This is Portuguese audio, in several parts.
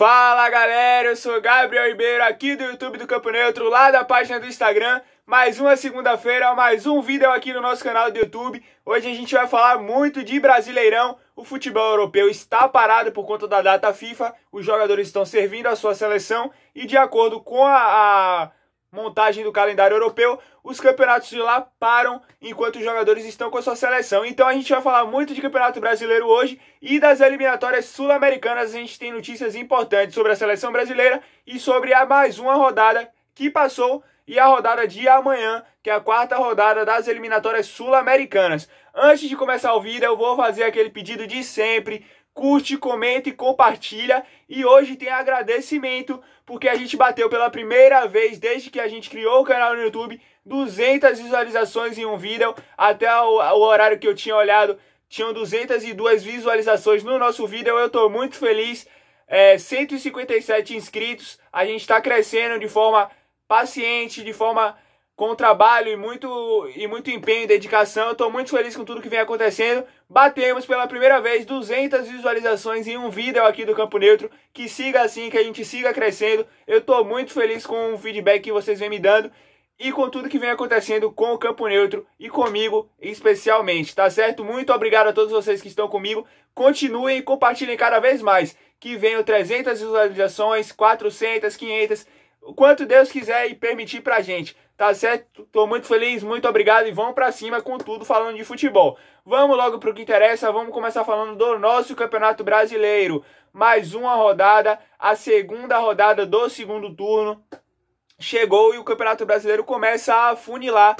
Fala galera, eu sou Gabriel Ribeiro aqui do YouTube do Campo Neutro, lá da página do Instagram. Mais uma segunda-feira, mais um vídeo aqui no nosso canal do YouTube. Hoje a gente vai falar muito de Brasileirão. O futebol europeu está parado por conta da data FIFA. Os jogadores estão servindo a sua seleção e de acordo com a montagem do calendário europeu, os campeonatos de lá param enquanto os jogadores estão com a sua seleção. Então a gente vai falar muito de Campeonato Brasileiro hoje e das eliminatórias sul-americanas. A gente tem notícias importantes sobre a seleção brasileira e sobre a mais uma rodada que passou e a rodada de amanhã, que é a quarta rodada das eliminatórias sul-americanas. Antes de começar o vídeo, eu vou fazer aquele pedido de sempre. Curte, comenta e compartilha. E hoje tem agradecimento, porque a gente bateu pela primeira vez, desde que a gente criou o canal no YouTube, 200 visualizações em um vídeo. Até o horário que eu tinha olhado, tinham 202 visualizações no nosso vídeo. Eu estou muito feliz. 157 inscritos. A gente está crescendo de forma paciente, de forma com trabalho e muito empenho e dedicação. Eu estou muito feliz com tudo que vem acontecendo. Batemos pela primeira vez 200 visualizações em um vídeo aqui do Campo Neutro. Que siga assim, que a gente siga crescendo. Eu estou muito feliz com o feedback que vocês vêm me dando e com tudo que vem acontecendo com o Campo Neutro e comigo especialmente, tá certo? Muito obrigado a todos vocês que estão comigo. Continuem e compartilhem cada vez mais. Que venham 300 visualizações, 400, 500... o quanto Deus quiser e permitir pra gente, tá certo? Tô muito feliz, muito obrigado e vamos pra cima com tudo falando de futebol. Vamos logo pro que interessa, vamos começar falando do nosso Campeonato Brasileiro. Mais uma rodada, a segunda rodada do segundo turno chegou e o Campeonato Brasileiro começa a afunilar.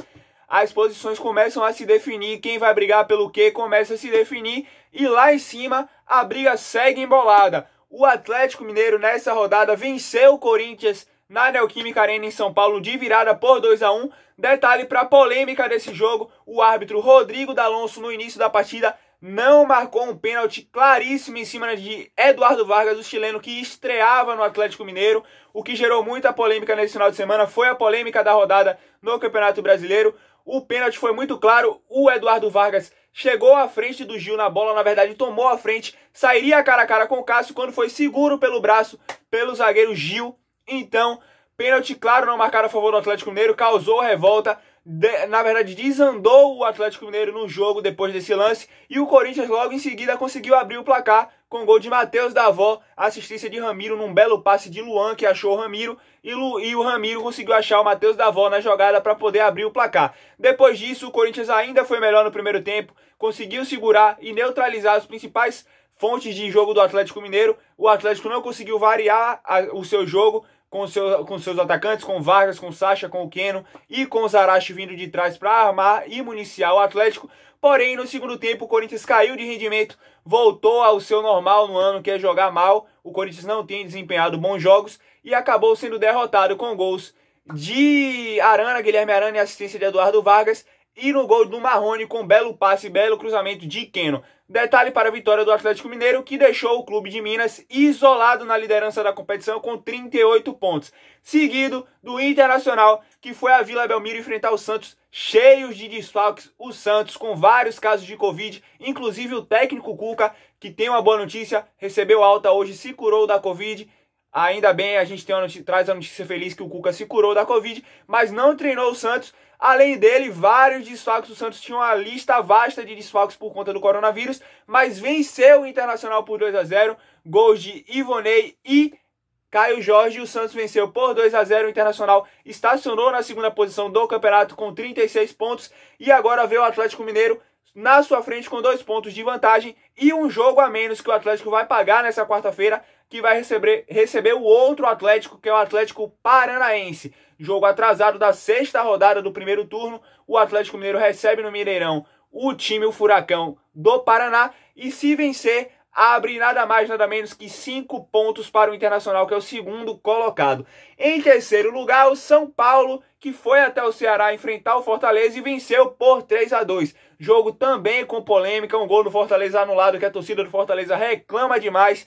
As posições começam a se definir, quem vai brigar pelo quê começa a se definir e lá em cima a briga segue embolada. O Atlético Mineiro nessa rodada venceu o Corinthians na Neoquímica Arena em São Paulo de virada por 2-1. Detalhe para a polêmica desse jogo, o árbitro Rodrigo D'Alonso no início da partida não marcou um pênalti claríssimo em cima de Eduardo Vargas, o chileno que estreava no Atlético Mineiro. O que gerou muita polêmica nesse final de semana foi a polêmica da rodada no Campeonato Brasileiro. O pênalti foi muito claro, o Eduardo Vargas chegou à frente do Gil na bola, na verdade tomou a frente, sairia cara a cara com o Cássio quando foi seguro pelo braço pelo zagueiro Gil. Então, pênalti claro não marcado a favor do Atlético Mineiro, causou revolta, na verdade desandou o Atlético Mineiro no jogo depois desse lance e o Corinthians logo em seguida conseguiu abrir o placar com gol de Matheus Davó, assistência de Ramiro num belo passe de Luan que achou o Ramiro e o Ramiro conseguiu achar o Matheus Davó na jogada para poder abrir o placar. Depois disso, o Corinthians ainda foi melhor no primeiro tempo, conseguiu segurar e neutralizar as principais fontes de jogo do Atlético Mineiro. O Atlético não conseguiu variar o seu jogo com seus atacantes, com o Vargas, com o Sacha, com o Keno e com o Zaracho vindo de trás para armar e municiar o Atlético. Porém, no segundo tempo, o Corinthians caiu de rendimento, voltou ao seu normal no ano, que é jogar mal. O Corinthians não tem desempenhado bons jogos e acabou sendo derrotado com gols de Guilherme Arana e assistência de Eduardo Vargas e no gol do Marrone com belo passe, belo cruzamento de Keno. Detalhe para a vitória do Atlético Mineiro, que deixou o Clube de Minas isolado na liderança da competição com 38 pontos. Seguido do Internacional, que foi a Vila Belmiro enfrentar o Santos cheios de desfalques. O Santos com vários casos de Covid, inclusive o técnico Cuca, que tem uma boa notícia, recebeu alta hoje, se curou da Covid. Ainda bem, a gente traz a notícia feliz que o Cuca se curou da Covid, mas não treinou o Santos. Além dele, vários desfalques. O Santos tinha uma lista vasta de desfalques por conta do coronavírus, mas venceu o Internacional por 2-0. Gols de Ivonei e Caio Jorge. O Santos venceu por 2-0. O Internacional estacionou na segunda posição do campeonato com 36 pontos. E agora vê o Atlético Mineiro na sua frente com 2 pontos de vantagem e um jogo a menos que o Atlético vai pagar nessa quarta-feira, que vai receber o outro Atlético, que é o Atlético Paranaense. Jogo atrasado da sexta rodada do primeiro turno, o Atlético Mineiro recebe no Mineirão o time, o Furacão do Paraná, e se vencer, abre nada mais, nada menos que 5 pontos para o Internacional, que é o segundo colocado. Em terceiro lugar, o São Paulo, que foi até o Ceará enfrentar o Fortaleza e venceu por 3-2. Jogo também com polêmica, um gol do Fortaleza anulado, que a torcida do Fortaleza reclama demais,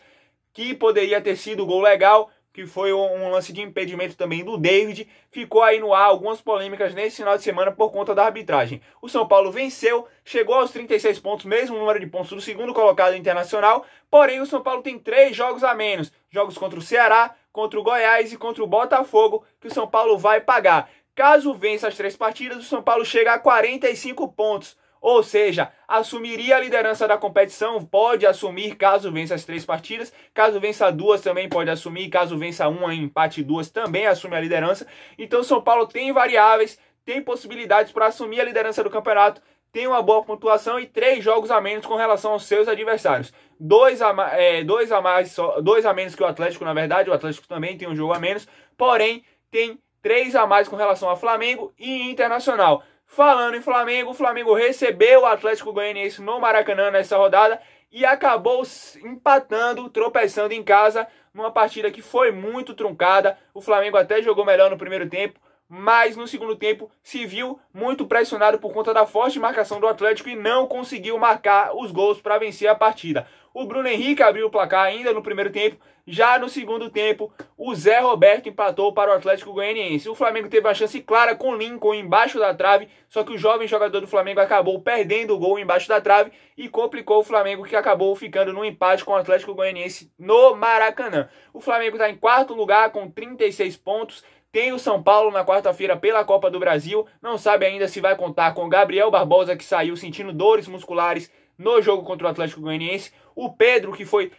que poderia ter sido gol legal. que foi um lance de impedimento também do David. Ficou aí no ar algumas polêmicas nesse final de semana por conta da arbitragem. O São Paulo venceu, chegou aos 36 pontos, mesmo número de pontos do segundo colocado internacional, porém o São Paulo tem 3 jogos a menos, jogos contra o Ceará, contra o Goiás e contra o Botafogo, que o São Paulo vai pagar. Caso vença as 3 partidas, o São Paulo chega a 45 pontos, ou seja, assumiria a liderança da competição, pode assumir caso vença as 3 partidas, caso vença 2 também pode assumir, caso vença 1 em empate 2 também assume a liderança. Então o São Paulo tem variáveis, tem possibilidades para assumir a liderança do campeonato, tem uma boa pontuação e 3 jogos a menos com relação aos seus adversários. 2 a menos que o Atlético, na verdade, o Atlético também tem um jogo a menos, porém tem 3 a mais com relação a Flamengo e Internacional. Falando em Flamengo, o Flamengo recebeu o Atlético Goianiense no Maracanã nessa rodada e acabou empatando, tropeçando em casa, numa partida que foi muito truncada. O Flamengo até jogou melhor no primeiro tempo, mas no segundo tempo se viu muito pressionado por conta da forte marcação do Atlético e não conseguiu marcar os gols para vencer a partida. O Bruno Henrique abriu o placar ainda no primeiro tempo, já no segundo tempo o Zé Roberto empatou para o Atlético Goianiense. O Flamengo teve uma chance clara com o Lincoln embaixo da trave, só que o jovem jogador do Flamengo acabou perdendo o gol embaixo da trave e complicou o Flamengo, que acabou ficando no empate com o Atlético Goianiense no Maracanã. O Flamengo está em 4º lugar com 36 pontos. Tem o São Paulo na quarta-feira pela Copa do Brasil. Não sabe ainda se vai contar com o Gabriel Barbosa, que saiu sentindo dores musculares no jogo contra o Atlético Goianiense. O Pedro, que foi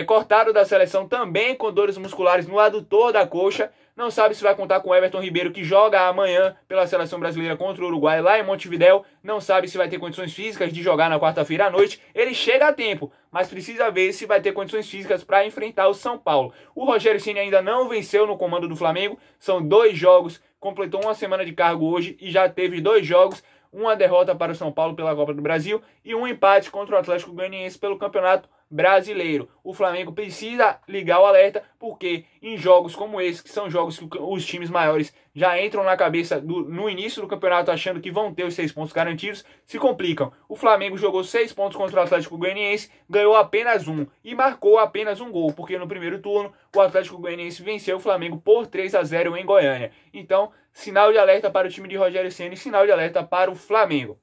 cortado da seleção também com dores musculares no adutor da coxa. Não sabe se vai contar com o Everton Ribeiro, que joga amanhã pela seleção brasileira contra o Uruguai lá em Montevidéu. Não sabe se vai ter condições físicas de jogar na quarta-feira à noite. Ele chega a tempo, mas precisa ver se vai ter condições físicas para enfrentar o São Paulo. O Rogério Ceni ainda não venceu no comando do Flamengo. São 2 jogos, completou uma semana de cargo hoje e já teve 2 jogos. Uma derrota para o São Paulo pela Copa do Brasil e um empate contra o Atlético Goianiense pelo Campeonato Brasileiro. O Flamengo precisa ligar o alerta, porque em jogos como esse, que são jogos que os times maiores já entram na cabeça no início do campeonato achando que vão ter os 6 pontos garantidos, se complicam. O Flamengo jogou 6 pontos contra o Atlético Goianiense, ganhou apenas 1 e marcou apenas um gol, porque no primeiro turno o Atlético Goianiense venceu o Flamengo por 3 a 0 em Goiânia. Então, sinal de alerta para o time de Rogério Ceni, sinal de alerta para o Flamengo.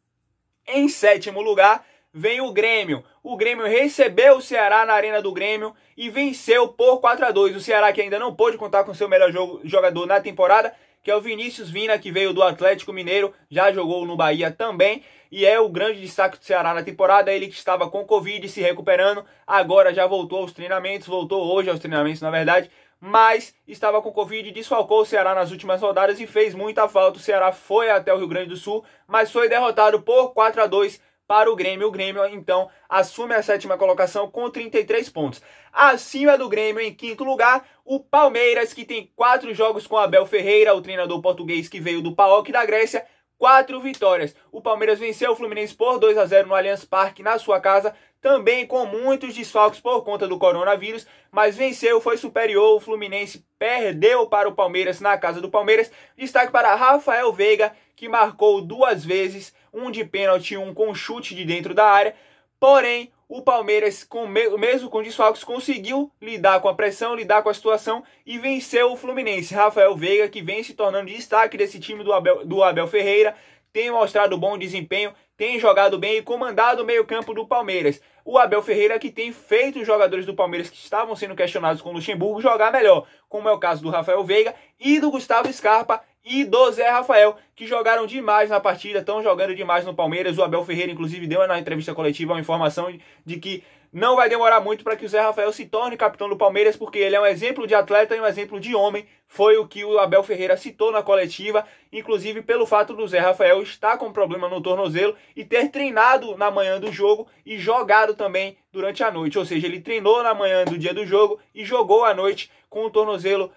Em 7º lugar, vem o Grêmio. O Grêmio recebeu o Ceará na Arena do Grêmio e venceu por 4 a 2. O Ceará, que ainda não pôde contar com seu melhor jogador na temporada, que é o Vinícius Vina, que veio do Atlético Mineiro, já jogou no Bahia também, e é o grande destaque do Ceará na temporada. Ele que estava com Covid se recuperando, agora já voltou aos treinamentos, voltou hoje aos treinamentos na verdade, mas estava com Covid e desfalcou o Ceará nas últimas rodadas e fez muita falta. O Ceará foi até o Rio Grande do Sul, mas foi derrotado por 4 a 2 para o Grêmio. O Grêmio, então, assume a 7ª colocação com 33 pontos. Acima do Grêmio, em 5º lugar, o Palmeiras, que tem 4 jogos com Abel Ferreira, o treinador português que veio do PAOK da Grécia, 4 vitórias. O Palmeiras venceu o Fluminense por 2 a 0 no Allianz Parque, na sua casa, também com muitos desfalques por conta do coronavírus, mas venceu, foi superior. O Fluminense perdeu para o Palmeiras na casa do Palmeiras. Destaque para Rafael Veiga, que marcou 2 vezes, um de pênalti e um com chute de dentro da área. Porém, o Palmeiras, mesmo com desfalques, conseguiu lidar com a pressão, lidar com a situação e venceu o Fluminense. Rafael Veiga, que vem se tornando destaque desse time do Abel Ferreira, tem mostrado bom desempenho, tem jogado bem e comandado o meio-campo do Palmeiras. O Abel Ferreira, que tem feito os jogadores do Palmeiras que estavam sendo questionados com o Luxemburgo jogar melhor, como é o caso do Rafael Veiga e do Gustavo Scarpa e do Zé Rafael, que jogaram demais na partida, estão jogando demais no Palmeiras. O Abel Ferreira, inclusive, deu na entrevista coletiva uma informação de que não vai demorar muito para que o Zé Rafael se torne capitão do Palmeiras, porque ele é um exemplo de atleta e um exemplo de homem. Foi o que o Abel Ferreira citou na coletiva, inclusive pelo fato do Zé Rafael estar com problema no tornozelo e ter treinado na manhã do jogo e jogado também durante a noite. Ou seja, ele treinou na manhã do dia do jogo e jogou à noite com o tornozelo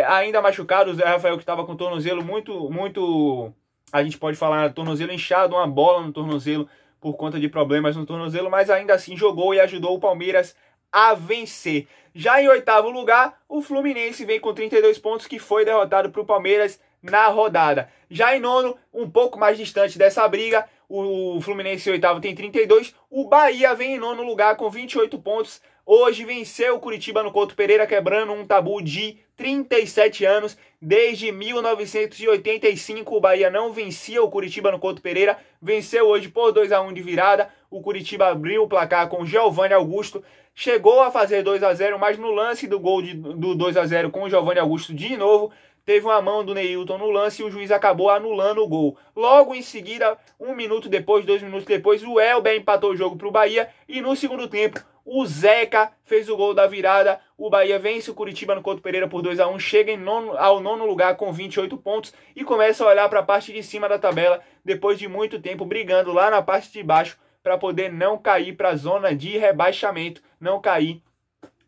ainda machucado. O Zé Rafael, que estava com o tornozelo muito, a gente pode falar, tornozelo inchado, uma bola no tornozelo por conta de problemas no tornozelo, mas ainda assim jogou e ajudou o Palmeiras a vencer. Já em 8º lugar, o Fluminense vem com 32 pontos, que foi derrotado para o Palmeiras na rodada. Já em 9º, um pouco mais distante dessa briga, o Fluminense em 8º tem 32, o Bahia vem em 9º lugar com 28 pontos, hoje venceu o Curitiba no Couto Pereira, quebrando um tabu de 37 anos. Desde 1985 o Bahia não vencia o Curitiba no Couto Pereira, venceu hoje por 2-1 de virada. O Curitiba abriu o placar com Giovanni Augusto, chegou a fazer 2-0, mas no lance do gol do 2-0 com o Giovanni Augusto de novo, teve uma mão do Neilton no lance e o juiz acabou anulando o gol. Logo em seguida, 1 minuto depois, 2 minutos depois, o Elber empatou o jogo para o Bahia e no segundo tempo o Zeca fez o gol da virada. O Bahia vence o Curitiba no Couto Pereira por 2-1, chega ao nono lugar com 28 pontos e começa a olhar para a parte de cima da tabela depois de muito tempo brigando lá na parte de baixo para poder não cair para a zona de rebaixamento, não cair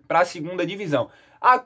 para a segunda divisão.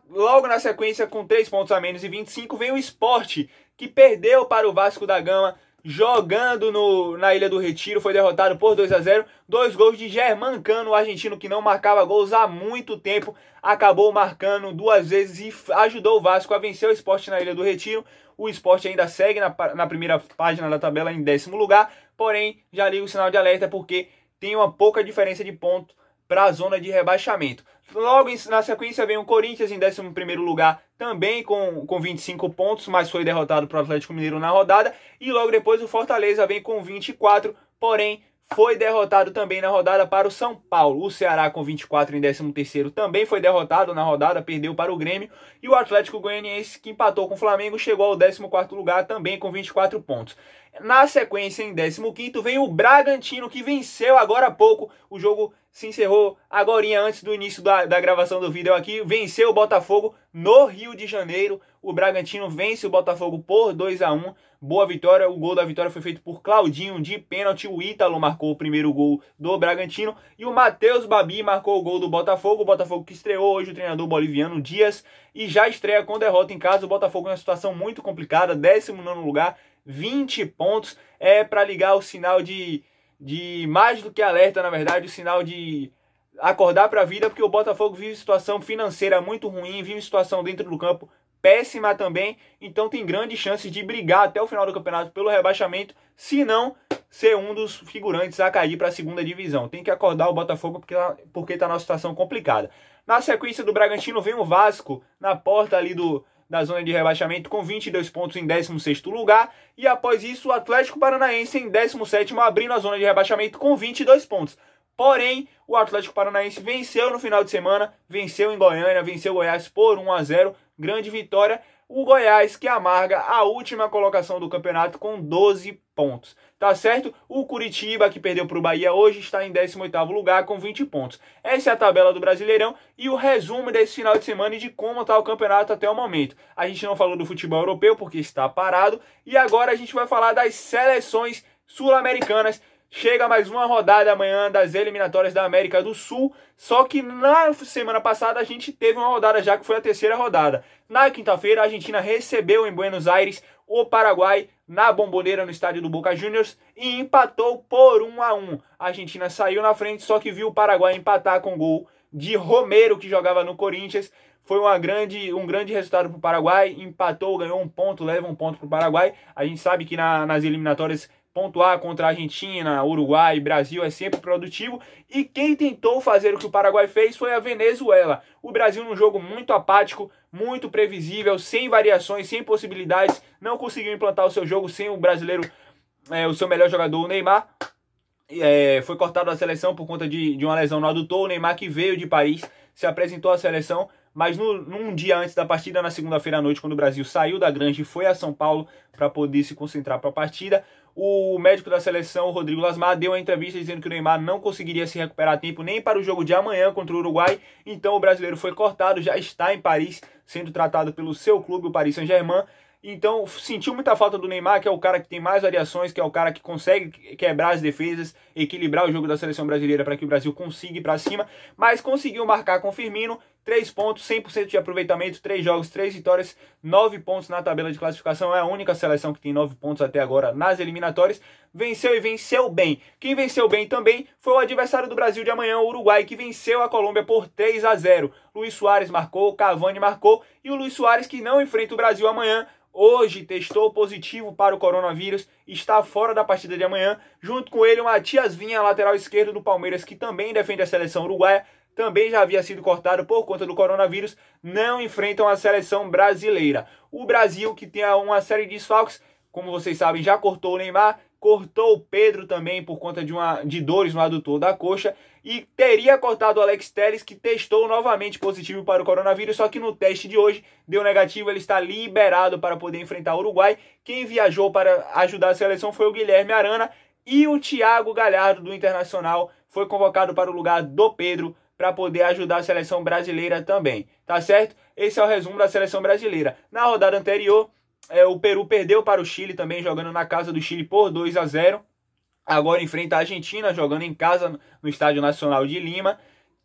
Logo na sequência, com 3 pontos a menos e 25, vem o Sport, que perdeu para o Vasco da Gama, jogando na Ilha do Retiro, foi derrotado por 2-0, 2 gols de Germancano, o argentino que não marcava gols há muito tempo, acabou marcando 2 vezes e ajudou o Vasco a vencer o Sport na Ilha do Retiro. O Sport ainda segue na primeira página da tabela em 10º lugar, porém já liga o sinal de alerta porque tem uma pouca diferença de ponto para a zona de rebaixamento. Logo na sequência vem o Corinthians em 11º lugar, também com 25 pontos, mas foi derrotado para o Atlético Mineiro na rodada. E logo depois o Fortaleza vem com 24, porém foi derrotado também na rodada para o São Paulo. O Ceará com 24 em 13º também foi derrotado na rodada, perdeu para o Grêmio. E o Atlético Goianiense, que empatou com o Flamengo, chegou ao 14º lugar também com 24 pontos. Na sequência, em 15º, vem o Bragantino, que venceu agora há pouco. O jogo se encerrou agorinha antes do início da gravação do vídeo aqui. Venceu o Botafogo no Rio de Janeiro. O Bragantino vence o Botafogo por 2-1. Boa vitória. O gol da vitória foi feito por Claudinho de pênalti. O Ítalo marcou o primeiro gol do Bragantino. E o Matheus Babi marcou o gol do Botafogo. O Botafogo que estreou hoje o treinador boliviano Dias. E já estreia com derrota em casa. O Botafogo em uma situação muito complicada. 19º lugar. 20 pontos. É para ligar o sinal de mais do que alerta, na verdade, o sinal de acordar para a vida, porque o Botafogo vive situação financeira muito ruim, vive situação dentro do campo péssima também, então tem grandes chances de brigar até o final do campeonato pelo rebaixamento, se não ser um dos figurantes a cair para a segunda divisão. Tem que acordar o Botafogo porque está numa situação complicada. Na sequência do Bragantino vem o Vasco, na porta ali da zona de rebaixamento com 22 pontos em 16º lugar. E após isso o Atlético Paranaense em 17º, abrindo a zona de rebaixamento com 22 pontos. Porém, o Atlético Paranaense venceu no final de semana, venceu em Goiânia, venceu o Goiás por 1-0, grande vitória. O Goiás que amarga a última colocação do campeonato com 12 pontos. Tá certo? O Curitiba, que perdeu para o Bahia hoje, está em 18º lugar com 20 pontos. Essa é a tabela do Brasileirão e o resumo desse final de semana e de como está o campeonato até o momento. A gente não falou do futebol europeu porque está parado e agora a gente vai falar das seleções sul-americanas. Chega mais uma rodada amanhã das eliminatórias da América do Sul, só que na semana passada a gente teve uma rodada já que foi a 3ª rodada. Na quinta-feira a Argentina recebeu em Buenos Aires o Paraguai na Bombonera no estádio do Boca Juniors e empatou por 1-1. A Argentina saiu na frente, só que viu o Paraguai empatar com gol de Romero, que jogava no Corinthians. Foi um grande resultado para o Paraguai, empatou, ganhou 1 ponto, leva 1 ponto para o Paraguai. A gente sabe que nas eliminatórias pontuar contra a Argentina, Uruguai, Brasil é sempre produtivo. E quem tentou fazer o que o Paraguai fez foi a Venezuela. O Brasil num jogo muito apático, muito previsível, sem variações, sem possibilidades, não conseguiu implantar o seu jogo sem o brasileiro, o seu melhor jogador, o Neymar. Foi cortado da seleção por conta de uma lesão no adutor. O Neymar, que veio de Paris, se apresentou à seleção, mas num dia antes da partida, na segunda-feira à noite, quando o Brasil saiu da granja e foi a São Paulo para poder se concentrar para a partida, o médico da seleção, o Rodrigo Lasmar, deu uma entrevista dizendo que o Neymar não conseguiria se recuperar a tempo nem para o jogo de amanhã contra o Uruguai. Então o brasileiro foi cortado, já está em Paris, sendo tratado pelo seu clube, o Paris Saint-Germain. Então sentiu muita falta do Neymar, que é o cara que tem mais variações, que é o cara que consegue quebrar as defesas, equilibrar o jogo da seleção brasileira para que o Brasil consiga ir para cima, mas conseguiu marcar com o Firmino, 3 pontos, 100% de aproveitamento, 3 jogos, 3 vitórias, 9 pontos na tabela de classificação. É a única seleção que tem 9 pontos até agora nas eliminatórias. Venceu e venceu bem. Quem venceu bem também foi o adversário do Brasil de amanhã, o Uruguai, que venceu a Colômbia por 3-0. Luis Suárez marcou, Cavani marcou, e o Luis Suárez, que não enfrenta o Brasil amanhã, hoje testou positivo para o coronavírus, está fora da partida de amanhã. Junto com ele, o Matias Vinha, lateral esquerdo do Palmeiras, que também defende a seleção uruguaia, também já havia sido cortado por conta do coronavírus, não enfrentam a seleção brasileira. O Brasil, que tem uma série de desfalques, como vocês sabem, já cortou o Neymar, cortou o Pedro também por conta de dores no adutor da coxa e teria cortado o Alex Telles, que testou novamente positivo para o coronavírus, só que no teste de hoje deu negativo, ele está liberado para poder enfrentar o Uruguai. Quem viajou para ajudar a seleção foi o Guilherme Arana e o Thiago Galhardo do Internacional foi convocado para o lugar do Pedro para poder ajudar a seleção brasileira também, tá certo? Esse é o resumo da seleção brasileira. Na rodada anterior, o Peru perdeu para o Chile também, jogando na casa do Chile por 2-0. Agora enfrenta a Argentina, jogando em casa no Estádio Nacional de Lima.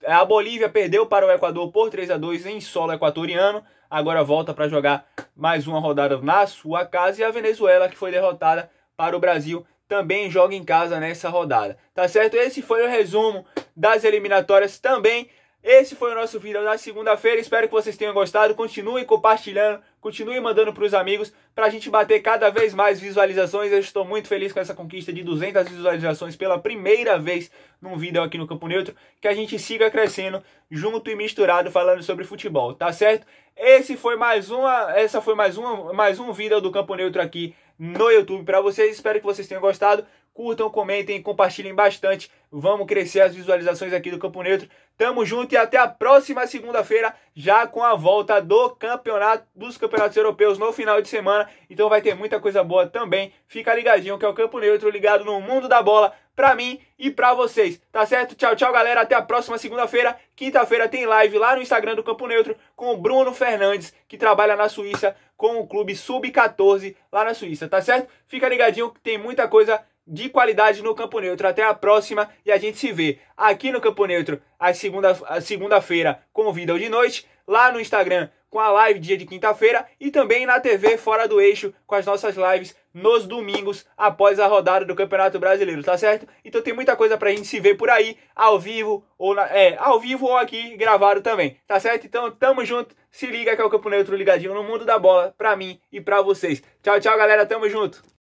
A Bolívia perdeu para o Equador por 3-2 em solo equatoriano. Agora volta para jogar mais uma rodada na sua casa. E a Venezuela, que foi derrotada para o Brasil, também joga em casa nessa rodada. Tá certo? Esse foi o resumo das eliminatórias também. Esse foi o nosso vídeo da segunda-feira, espero que vocês tenham gostado, continuem compartilhando, continuem mandando para os amigos, para a gente bater cada vez mais visualizações. Eu estou muito feliz com essa conquista de 200 visualizações pela primeira vez num vídeo aqui no Campo Neutro, que a gente siga crescendo junto e misturado falando sobre futebol, tá certo? Essa foi mais um vídeo do Campo Neutro aqui no YouTube para vocês, espero que vocês tenham gostado. Curtam, comentem, compartilhem bastante. Vamos crescer as visualizações aqui do Campo Neutro. Tamo junto e até a próxima segunda-feira, já com a volta dos campeonatos europeus no final de semana. Então vai ter muita coisa boa também. Fica ligadinho que é o Campo Neutro, ligado no mundo da bola, pra mim e pra vocês. Tá certo? Tchau, tchau, galera. Até a próxima segunda-feira. Quinta-feira tem live lá no Instagram do Campo Neutro com o Bruno Fernandes, que trabalha na Suíça com o clube Sub-14 lá na Suíça. Tá certo? Fica ligadinho que tem muita coisa de qualidade no Campo Neutro. Até a próxima e a gente se vê aqui no Campo Neutro a segunda-feira com o vídeo de noite, lá no Instagram com a live dia de quinta-feira e também na TV Fora do Eixo com as nossas lives nos domingos após a rodada do Campeonato Brasileiro, tá certo? Então tem muita coisa pra gente se ver por aí, ao vivo ou aqui gravado também, tá certo? Então tamo junto, se liga que é o Campo Neutro ligadinho no mundo da bola pra mim e pra vocês. Tchau, tchau, galera, tamo junto!